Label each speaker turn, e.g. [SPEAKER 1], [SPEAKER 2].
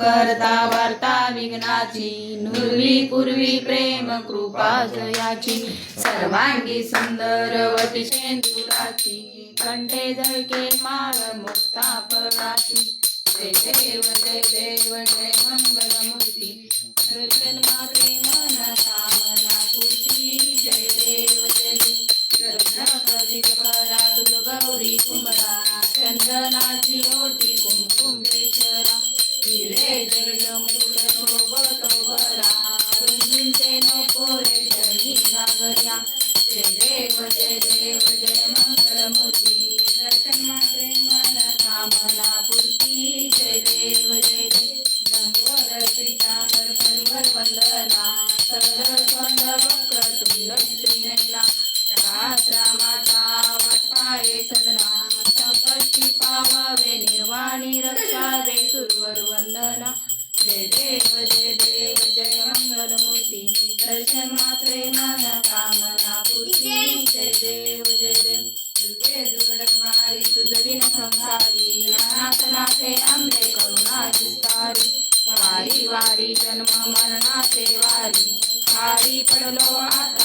[SPEAKER 1] करता वार्ता विघ्नाची, नुरवी पूर्वी प्रेम कृपा जयाची, सर्वांगी सुंदरवती शेंदुराची, कंठे झळके माळ मुक्ता फळाची. जय देव जय देव जय मंगलमूर्ती, दर्शन मात्रे मन कामना पूर्ती. जय देव जय देव गणपती परा तुल गौरी कुंभरा, चंदनाची ओटी कुंकुम केशरा, हिरे जड मुकुट शोभतो भरा, रुंदींचे नको रे शनी घागर्या. जय देव जय देव जय मंगलमूर्ती, दर्शन मात्रे मन कामना पूर्ती. जय देव जय देव लंबोदर पीतांबर फणीवर वंदना, सरस्वंद वक्र तुंड त्रिनयना, रामाचा वाटपाये सदना, संकष्टी पावावे निर्वाणी रक्षावे सुरवर वंदना. जय देव जय देव जय मंगलमूर्ती, दर्शन मात्रे मन कामना पूर्ती. जय देव जय देव दुर्गे दुर्गडभारी, तुझ बिन संसारी, अनाथ नाथे आंबे करुणा विस्तारी. वारी वारी जन्म मरणाचे वारी, खाली पडलो आता